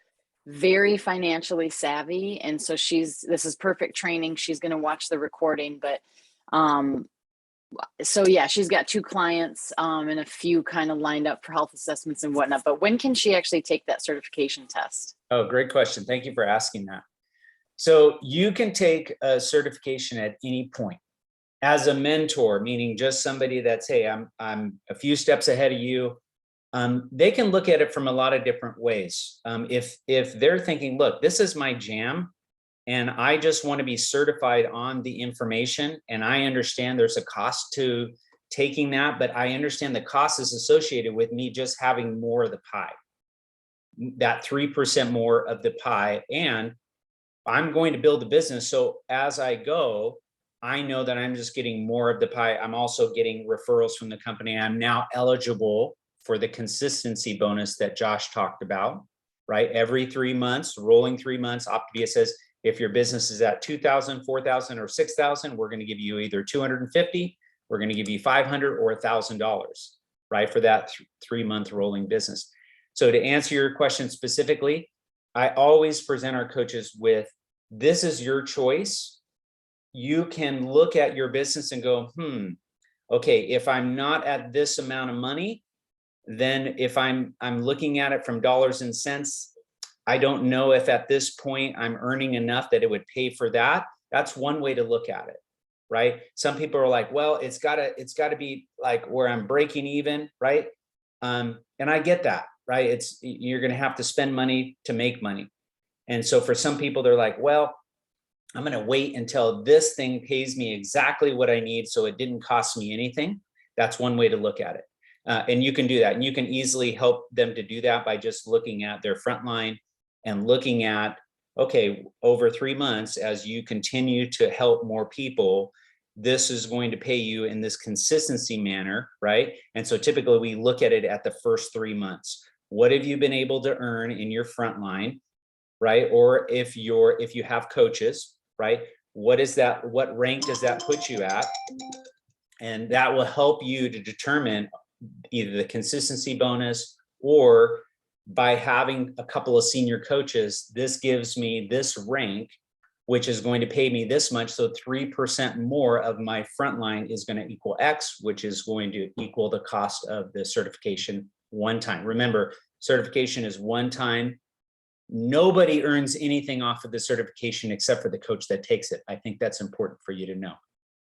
very financially savvy. And so this is perfect training. She's going to watch the recording, but so yeah, she's got 2 clients and a few kind of lined up for health assessments and whatnot. But when can she actually take that certification test? Oh, great question. Thank you for asking that. So you can take a certification at any point as a mentor, meaning just somebody that's, hey, I'm a few steps ahead of you. They can look at it from a lot of different ways. If they're thinking, look, this is my jam, and I just want to be certified on the information, and I understand there's a cost to taking that, but I understand the cost is associated with me just having more of the pie, that 3% more of the pie, and I'm going to build a business. So as I go, I know that I'm just getting more of the pie. I'm also getting referrals from the company. I'm now eligible for the consistency bonus that Josh talked about, right? Every 3 months, rolling 3 months, Optavia says, if your business is at 2,000, 4,000, or 6,000, we're going to give you either 250, we're going to give you 500 or $1,000, right? For that 3-month rolling business. So to answer your question specifically, I always present our coaches with, this is your choice. You can look at your business and go, okay, if I'm not at this amount of money, then if I'm looking at it from dollars and cents, I don't know if at this point I'm earning enough that it would pay for that. That's one way to look at it, right? Some people are like, well, it's gotta be like where I'm breaking even, right? And I get that, right? You're gonna have to spend money to make money. And so for some people, they're like, well, I'm gonna wait until this thing pays me exactly what I need, so it didn't cost me anything. That's one way to look at it. And you can do that. And you can easily help them to do that by just looking at their front line and looking at, okay, over 3 months, as you continue to help more people, this is going to pay you in this consistency manner, right? And so typically we look at it at the first 3 months. What have you been able to earn in your front line, right? Or if you have coaches, right? What rank does that put you at? And that will help you to determine either the consistency bonus, or by having a couple of senior coaches, this gives me this rank, which is going to pay me this much. So 3% more of my front line is going to equal X, which is going to equal the cost of the certification one time. Remember, certification is one time. Nobody earns anything off of the certification except for the coach that takes it. I think that's important for you to know.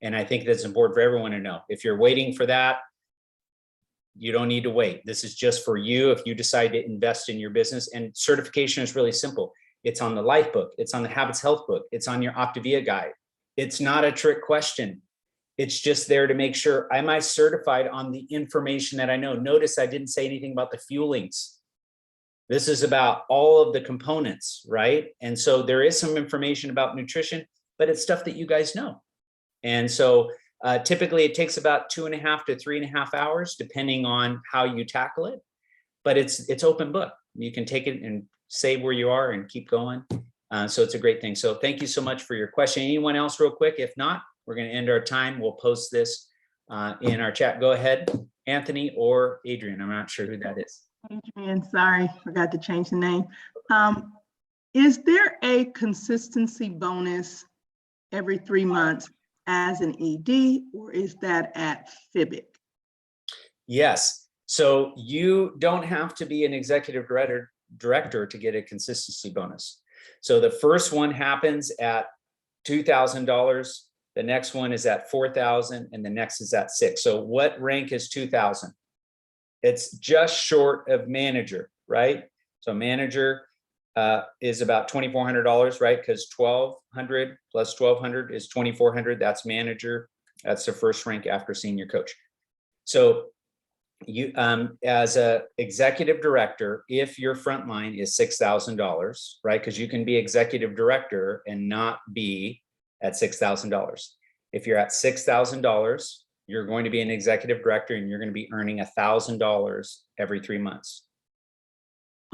And I think that's important for everyone to know. If you're waiting for that, you don't need to wait. This is just for you if you decide to invest in your business. And certification is really simple. It's on the life book. It's on the habits health book. It's on your Optavia guide. It's not a trick question. It's just there to make sure, am I certified on the information that I know? Notice I didn't say anything about the fuelings. This is about all of the components, right? And so there is some information about nutrition, but it's stuff that you guys know. And so typically it takes about 2.5 to 3.5 hours, depending on how you tackle it, but it's open book. You can take it and save where you are and keep going. So it's a great thing. So thank you so much for your question. Anyone else real quick? If not, we're going to end our time. We'll post this in our chat. Go ahead, Anthony or Adrian. I'm not sure who that is. Adrian, sorry, forgot to change the name. Is there a consistency bonus every 3 months as an ED, or is that at FIBIC? Yes. So you don't have to be an executive director to get a consistency bonus. So the first one happens at $2,000. The next one is at $4,000, and the next is at $6,000. So what rank is 2,000? It's just short of manager, right? So manager is about $2,400, right? Because 1,200 plus 1,200 is 2,400. That's manager. That's the first rank after senior coach. So you, as a executive director, if your front line is $6,000, right? Because you can be executive director and not be at $6,000. If you're at $6,000, you're going to be an executive director and you're going to be earning $1,000 every 3 months.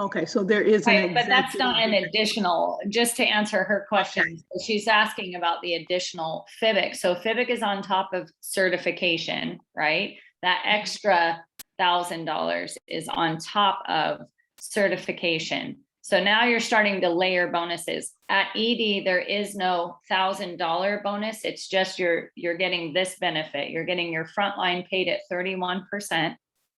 Okay, so there is an Right, but that's executive not an director. additional, just to answer her question. She's asking about the additional FIBIC. So FIBIC is on top of certification, right? That extra $1,000 is on top of certification. So now you're starting to layer bonuses. At ED, there is no $1,000 bonus. It's just you're getting this benefit. You're getting your frontline paid at 31%.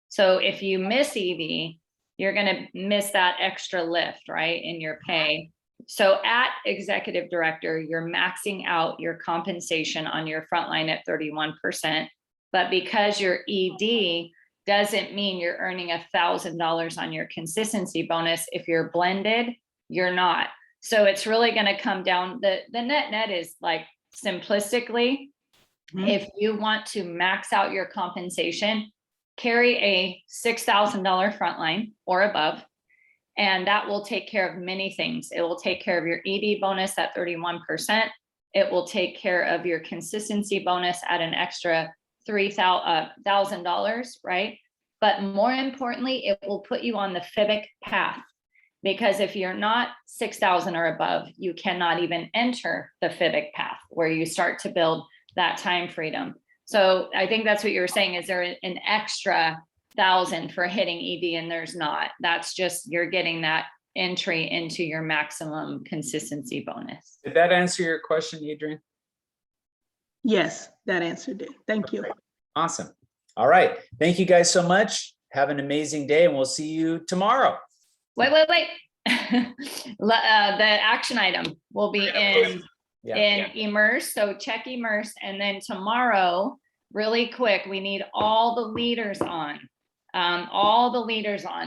So if you miss ED, you're going to miss that extra lift, right, in your pay. So at executive director, you're maxing out your compensation on your frontline at 31%. But because you're ED, doesn't mean you're earning $1,000 on your consistency bonus. If you're blended, you're not. So it's really going to come down, the net is like simplistically, if you want to max out your compensation, carry a $6,000 frontline or above, and that will take care of many things. It will take care of your ED bonus at 31%. It will take care of your consistency bonus at an extra $3,000, right? But more importantly, it will put you on the FIBIC path, because if you're not 6,000 or above, you cannot even enter the FIBIC path where you start to build that time freedom. So I think that's what you were saying. Is there an extra 1,000 for hitting ED? And there's not. That's just, you're getting that entry into your maximum consistency bonus. Did that answer your question, Adrian? Yes, that answered it. Thank you. Awesome. All right. Thank you guys so much. Have an amazing day and we'll see you tomorrow. Wait. The action item will be in Immerse. So check Immerse. And then tomorrow, really quick, we need all the leaders on.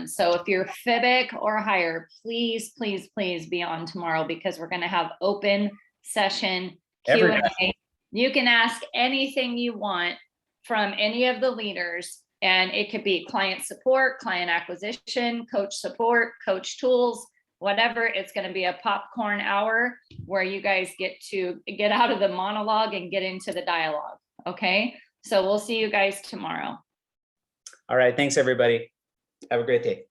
So if you're FIBIC or higher, please be on tomorrow, because we're going to have open session Q&A. You can ask anything you want from any of the leaders, and it could be client support, client acquisition, coach support, coach tools, whatever. It's going to be a popcorn hour where you guys get to get out of the monologue and get into the dialogue. Okay. So we'll see you guys tomorrow. All right. Thanks, everybody. Have a great day.